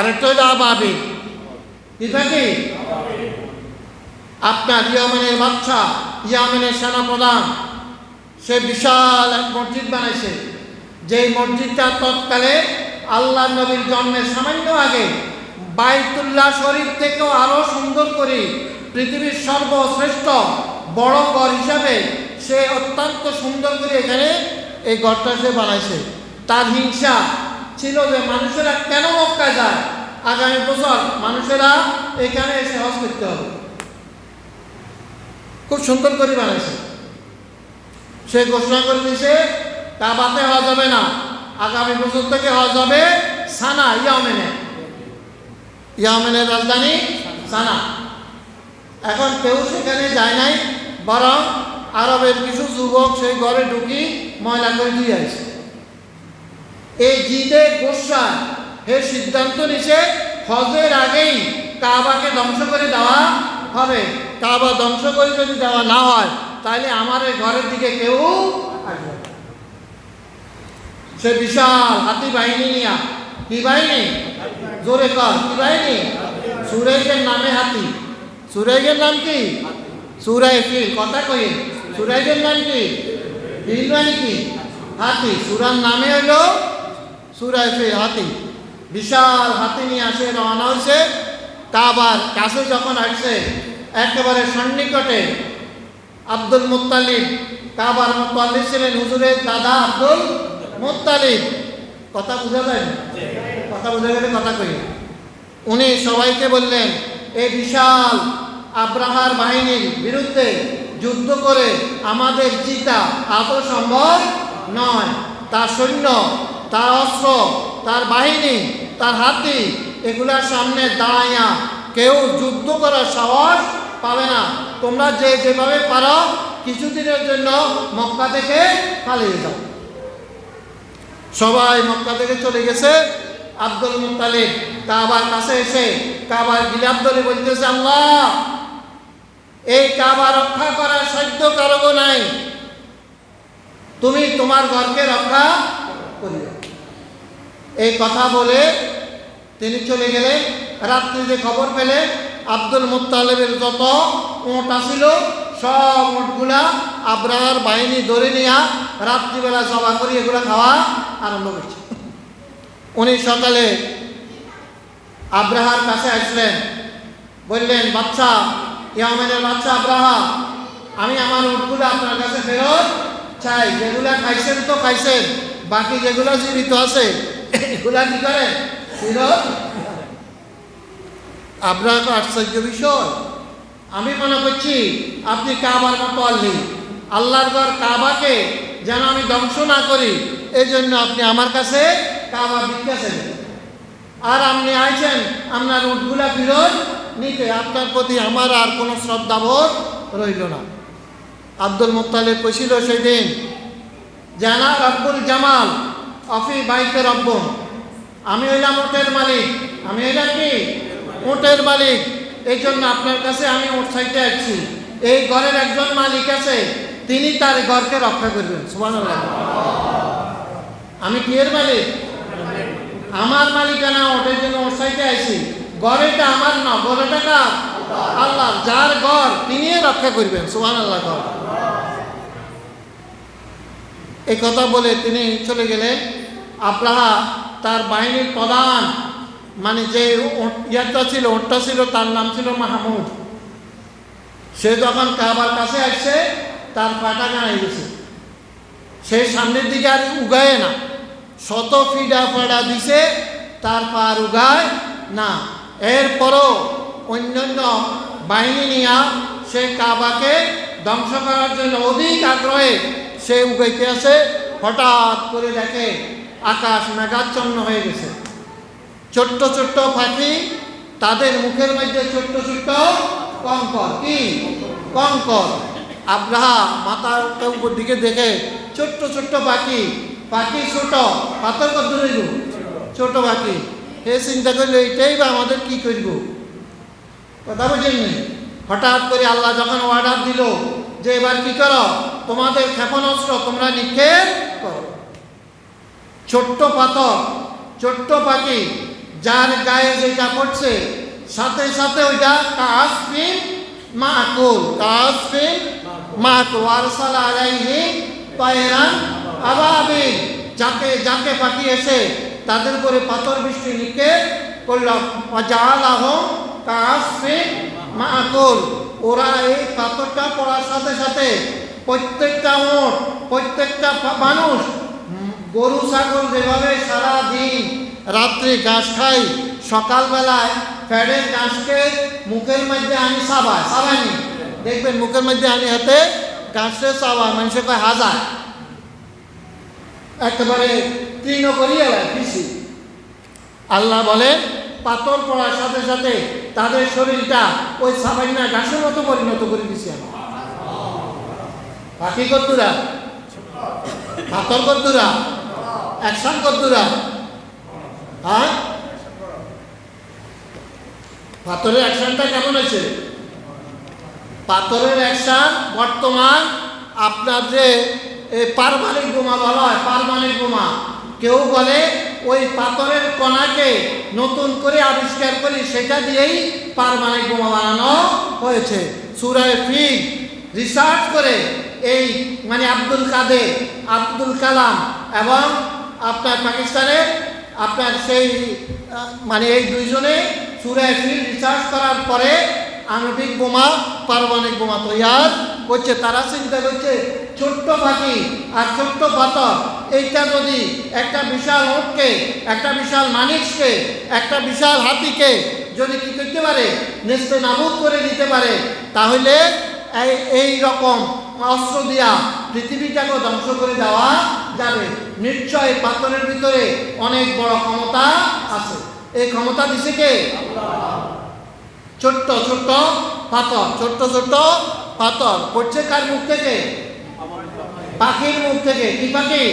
আরেকটা হলো আবাবিল। কি থাকে? আপনার ইয়েমেনের বাদশা, ইয়েমেনের সেনাপ্রধান, সে বিশাল এক মসজিদ বানাইছে, যেই মসজিদটা তৎকালে আল্লাহ নবীর জন্মের সামান্য আগে বাইতুল্লাহ শরীফ থেকেও আরো সুন্দর করে পৃথিবীর সর্বশ্রেষ্ঠ বড় ঘর হিসাবে সে অত্যন্ত সুন্দর করে এখানে এই ঘরটা সে বানাইছে। তার হিংসা ছিল যে মানুষেরা কেন মক্কায় যায়, আগামী বছর মানুষেরা এখানে এসে হজ করতে হবে। খুব সুন্দর করে বানাইছে। সে ঘোষণা করে দিয়েছে কাবাতে হজ হবে না, আগামী বছর থেকে হজ হবে সানা, ইয়েমেনের রাজধানী সানা। এখন কেউ সেখানে যায় নাই, বরং আরবের কিছু যুবক সেই ঘরে ঢুকি ময়লা করে দিয়ে আসে। এই জিদে গোসা হে সিদ্ধান্ত নিছে হজের আগেই কাবাকে ধ্বংস করে দেওয়া হবে। কাবা ধ্বংস করে যদি দেওয়া না হয় তাহলে আমার এই ঘরের দিকে কেউ আসবে। সে বিশাল হাতি বাহিনী নিয়া, কি বাহিনী? জোরে কর, কি বাহিনী? সুরাইজের নামে হাতি। সুরাইজের নাম কি? সুরাই ফিল। কথা কই, সুরাইজের নাম কি? ফিল মানে কি? হাতি। সুরার নামে হইল সুরাই ফিল, হাতি। বিশাল হাতি নিয়ে আসে রওনা হয়েছে। কাবার কাছে যখন আসছে, একেবারে সন্নিকটে আব্দুল মুত্তালিব, কাবার মুত্তালিব ছিলেন হুজুরের দাদা আব্দুল মুত্তালিব। কথা বোঝা যায় না? কথা বোঝা গেলে কথা কই। উনি সবাইকে বললেন, এই বিশাল আব্রাহার বাহিনীর বিরুদ্ধে যুদ্ধ করে আমাদের জিতা আদৌ সম্ভব নয়। তার সৈন্য, তার অস্ত্র, তার বাহিনী, তার হাতি, এগুলার সামনে দাঁড়াইয়া কেউ যুদ্ধ করার সাহস পাবে না। তোমরা যে যেভাবে পারো কিছুদিনের জন্য মক্কা থেকে পালিয়ে যাও। সবাই মক্কা থেকে চলে গেছে। আব্দুল মুত্তালিব কাবার কাছে এসে কাবার গিলাফ ধরে বলতেছে, আল্লাহ, এই কাবা রক্ষা করার সাধ্য কারো নাই, তুমি তোমার ঘরকে রক্ষা করিও। এই কথা বলে তিনি চলে গেলেন। রাত্রি যে খবর পেলে আব্দুল মুত্তালিবের যত উট আসিল সব উটগুলা আব্রাহার বাহিনী ধরে নিয়ে রাত্রিবেলা জবা করে এগুলা খাওয়া আরম্ভ করছে। উনি সকালে আব্রাহার কাছে আসলেন, বললেন, বাচ্চা, ইয়েমেনের বাচ্চা আব্রাহা, আমি আমার উটগুলো আপনার কাছে ফেরত চাই। যেগুলা খাইছেন তো খাইছেন, বাকি যেগুলা জীবিত আছে এগুলা কি করেন? ফেরত। আব্রাহা তো আশ্চর্য বিষয়। আমি মনে করছি আপনি কাবার মতো আল্লাহর ঘর কাবাকে যেন আমি ধ্বংস না করি, এই জন্য আপনি আমার কাছে কাবা ভিক্ষা চাইলেন, আর আপনি আইছেন আপনার উটগুলা ফেরত নিতে। আপনার প্রতি আমার আর কোনো শ্রদ্ধাবোধ রইল না। আব্দুল মুত্তালিব কইছিল সেই দিন, জানা রব্বুল জামাল অফি বাইতে রব্বুন, আমি হইলাম উটের মালিক। আমি হইলাম কি? উটের মালিক। এই জন্য আপনার কাছে আমি উট চাইতে আসছি। এই ঘরের একজন মালিক আছে, তিনি তার ঘরকে রক্ষা করবেন। সুবহানাল্লাহ। আমি কি এর মালিক? আমার মালিকানা ওটার জন্য ওর চাইতে আসি। ঘরেটা আমার না, ঘরেটা কার? আল্লাহ। যার ঘর তিনি রক্ষা করবেন। সুবহানাল্লাহ। ঘর এই কথা বলে তিনি চলে গেলেন। আব্রাহা তার বাহিনীর প্রধান, মানে যে ইয়াটা ছিল, ওটটা ছিল, তার নাম ছিল মাহমুদ। সে যখন কাবার কাছে আসছে, তার পাটা গাড়াই গেছে। সে সামনের দিকে আর উগায় না, শত ফিডা ফাড়া দিছে, তার পা আর উগায় না। এরপরও অন্যান্য বাহিনী নিয়ে সে কাবাকে ধ্বংস করার জন্য অধিক আগ্রহে সে উগাইতে আছে। হঠাৎ করে দেখে আকাশ মেঘাচ্ছন্ন হয়ে গেছে। ছোট্ট ছোট্ট পাখি, তাদের মুখের মধ্যে ছোট্ট ছোট্ট কঙ্কর। কি কঙ্কর? আব্রাহা মাথার উপর দিকে দেখে ছোট্ট ছোট্ট পাখি। পাখি ছোট, পাথর কত রইল? ছোট পাখি। হে চিন্তা করলো, এইটাই বা আমাদের কি করব? কথা বুঝেননি? হঠাৎ করে আল্লাহ যখন অর্ডার দিল যে এবার কি করো, তোমাদের ক্ষেপণাস্ত্র তোমরা নিক্ষেপ করো। ছোট্ট পাথর, ছোট্ট পাখি যার গায়ে যেটা পড়ছে সাথে সাথে ওইটা কাসফিন মাকুল, কাসফিন মাকুল। ওয়ারসালা আলাইহি তায়রান আবাবিল, যাকে যাকে পাঠিয়েছে তাদের উপরে পাথর বৃষ্টি নিক্ষেপ করলাম। ওয়াজআলাহুম কাসফিন মাকুল, ওরা এই পাথরটা পড়ার সাথে সাথে প্রত্যেকটা ওট, প্রত্যেকটা মানুষ, গরু ছাগল যেভাবে সারা দিন রাত্রে ঘাস খাই, সকালবেলায় ফ্যাডের ঘাসকে মুখের মধ্যে আনি চাবায়, চাবায়নি দেখবেন মুখের মধ্যে আনি হাতে ঘাসে চাবায়, মানুষের কয় হাজার একেবারে তৃণ করিয়ে কৃষি। আল্লাহ বলেন পাথর পড়ার সাথে সাথে তাদের শরীরটা ওই সাবাইনা ঘাসের মতো পরিণত করে দিছি আমি। পাখি কদ্দুরা, পাথর কদ্দুরা, অ্যাকশন কদ্দুরা, হ্যাঁ পাথরের অ্যাকশনটা কেমন হয়েছে? পাথরের অ্যাকশন বর্তমান আপনার যে পারমাণবিক বোমা বলা হয়, পারমাণবিক বোমা, কেউ বলে ওই পাথরের কণাকে নতুন করে আবিষ্কার করি সেটা দিয়েই পারমাণবিক বোমা বানানো হয়েছে। সূরা ফিল রিসার্চ করে এই মানে আব্দুল কাদের, আব্দুল কালাম এবং আপনার পাকিস্তানের আপনার সেই মানে এই দুইজনে সূরা ফিল রিসার্চ করার পরে আণবিক বোমা, পারমাণবিক বোমা তৈরি করছে। তারা চিন্তা করছে ছোট্ট পাখি আর ছোট্ট পাথর, এইটা যদি একটা বিশাল ওটকে, একটা বিশাল মানুষকে, একটা বিশাল হাতিকে যদি কি করতে পারে, নেস্তে নাবুদ করে দিতে পারে, তাহলে এই রকম অস্ত্র দিয়া পৃথিবীটাকে ধ্বংস করে দেওয়া যাবে। নিশ্চয় পাথরের ভিতরে অনেক বড় ক্ষমতা আছে। এই ক্ষমতা দিছে কে? ছোট্ট ছোট্ট পাথর, ছোট্ট ছোট্ট পাথর পড়ছে কার মুখ থেকে? পাখির মুখ থেকে। কি পাখি?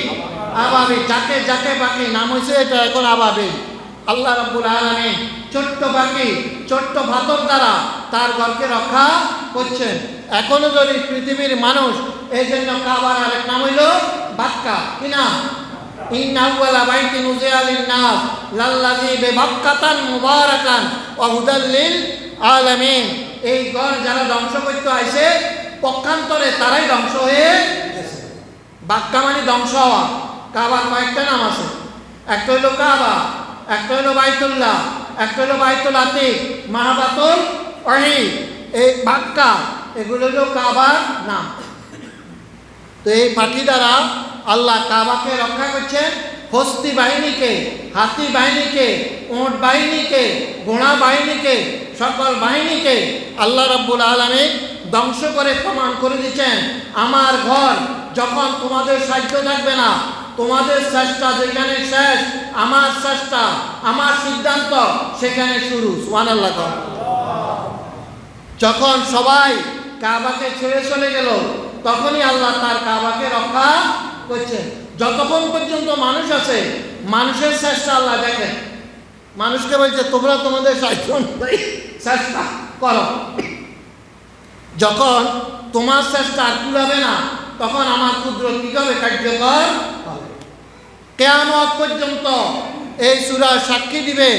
আবাবিল। যাকে যাকে পাখি নাম হয়েছে এটা এখন আবাবিল। আল্লাহ রাব্বুল আলামিন ছোট্ট পাখি, ছোট্ট পাথর দ্বারা তার ঘরকে রক্ষা করছেন। এখনো যদি পৃথিবীর মানুষ, এই জন্য কাবার আরেক নাম হইল বাক্কা। কি নাম? ইন্না আউওয়ালা বাইতিন উযিআ লিন-নাস লাল্লাযী বিবাক্কাতান মুবারাকান ওয়া হুদাল লিল আলামিন। এই ঘর যারা ধ্বংস করতে আইছে পক্ষান্তরে তারাই ধ্বংস হয়ে গেছে। বাক্কা মানে ধ্বংস হওয়া। কাবার কয়েকটা নাম আছে, একটা হইল কাবা, একটা হইল বাইতুল্লাহ, একটা হইল বাইতুল আতিক, মাহাবাতুল ওয়াহিদ। এই বাক্কা এগুলো হইল কাবার নাম। তো এই পাখি দ্বারা আল্লাহ কাবাকে রক্ষা করছেন। হস্তি বাহিনীকে, হাতি বাহিনীকে, উট বাহিনীকে, ঘোড়া বাহিনীকে, সকল বাহিনীকে আল্লাহ রাব্বুল আলামিন ধ্বংস করে প্রমাণ করে দিচ্ছেন, আমার ঘর যখন তোমাদের সাহায্য থাকবে না, তোমাদের চেষ্টা যেখানে শেষ, আমার চেষ্টা, আমার সিদ্ধান্ত সেখানে শুরু। সুবহানাল্লাহ। যখন সবাই কাবাকে ছেড়ে চলে গেল তখনই আল্লাহ তার কাবাকে রক্ষা করছেন। যতক্ষণ পর্যন্ত মানুষ আছে, মানুষের চেষ্টা আল্লাহ দেখেন। মানুষকে বলছে তোমরা তোমাদের সাহায্য চেষ্টা করো। যখন তোমার চেষ্টা আর কুলাবে না তখন আমার কুদরত কি হবে? কার্যকর হবে। কিয়ামত পর্যন্ত এই সূরা সাক্ষী দিবে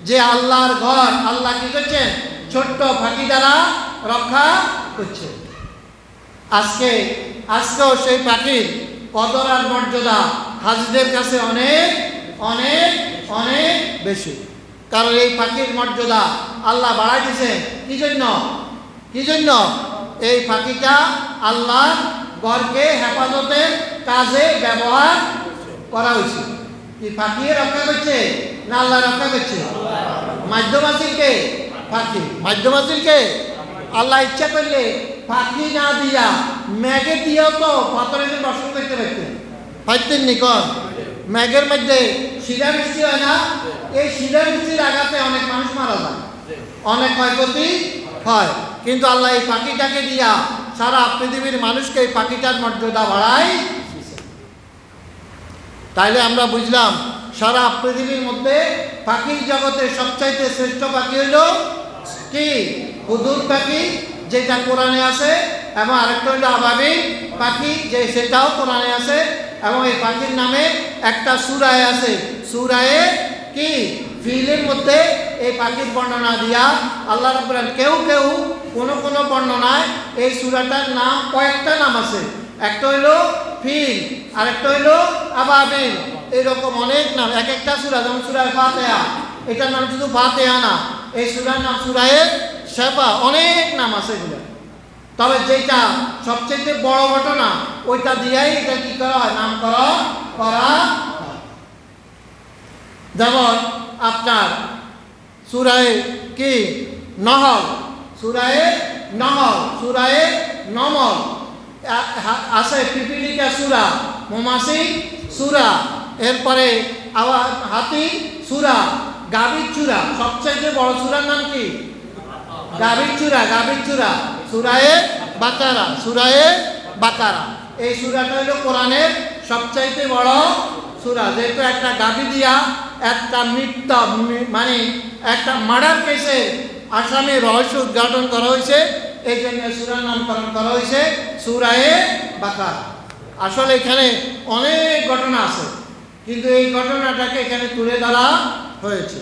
যে আল্লাহর ঘর আল্লাহ কি করছেন? ছোট্ট ফাঁকি দ্বারা রক্ষা করছে। আজকেও সেই পাখির কদর আর মর্যাদা হাজীদের কাছে অনেক অনেক অনেক বেশি। কারণ এই পাখির মর্যাদা আল্লাহ বাড়াই দিয়েছেন। কি জন্য? কি জন্য? এই পাখিটা আল্লাহ ঘরকে হেফাজতের কাজে ব্যবহার করা হয়েছে। কি পাখি রক্ষা করছে না আল্লাহ রক্ষা করছে? মাধ্যম আছিল কে? পাখি। মাধ্যম আছিল কে? আল্লাহ ইচ্ছা করলে পাখি না দিয়া মেঘে দিয়েও তো পাথরের দর্শন করতে পারতেন নিকট। মেঘের মধ্যে শিলা বৃষ্টি হয় না? এই শিলা বৃষ্টির আঘাতে অনেক মানুষ মারা যায়, অনেক ক্ষয়ক্ষতি হয়। কিন্তু আল্লাহ এই পাখিটাকে দিয়া সারা পৃথিবীর মানুষকে এই পাখিটার মর্যাদা বাড়ায়। তাইলে আমরা বুঝলাম সারা পৃথিবীর মধ্যে পাখির জগতে সবচাইতে শ্রেষ্ঠ পাখি হইল কি? হুদুদ পাখি, যেটা কোরআনে আছে, এবং আরেকটা হইল আবাবিল পাখি, যে সেটাও কোরআনে আছে। এবং এই পাখির নামে একটা সূরা আছে, সূরা কি? ফিলের মধ্যে এই পাখির বর্ণনা দিয়া আল্লাহ রাব্বুল আলামিন কেউ কেউ কোনো বর্ণনায় এই সূরাটার নাম কয়েকটা নাম আছে। একটা হইলো ফিল, আরেকটা হইলো আবাবিল, এরকম অনেক নাম। এক একটা সূরা, যেমন সূরা ফাতিহা, এটার নাম শুধু ফাতিহা না, এই সূরার নাম সূরায়ে শিফা, অনেক নাম আছে এগুলো। তবে যেটা সবচেয়ে বড় ঘটনা ওইটা দিয়েই এটা কি করা হয়, নামকরণ করা হয়। যেমন আপনার সূরায়ে কি নহল, সূরায়ে নহল, সূরায়ে নমল আছে, পিপিলিকা সূরা, মৌমাছি সূরা, এরপরে আবার হাতি সূরা, গাভীর চূড়া। সবচেয়ে বড় সূরার নাম কি? গাভীর চূড়া, গাভীর চূড়া, সূরায়ে বাকারা, সূরায়ে বাকারা। এই সূরাটা হলো কোরআনের সবচাইতে বড় সূরা, যেহেতু একটা গাভী দিয়া একটা মৃত্যু মানে একটা মার্ডার কেসে আসামি রহস্য উদ্ঘাটন করা হয়েছে, এই জন্য সূরার নামকরণ করা হয়েছে সূরায়ে বাকারা। আসলে এখানে অনেক ঘটনা আছে, কিন্তু এই ঘটনাটাকে এখানে তুলে ধরা হয়েছে।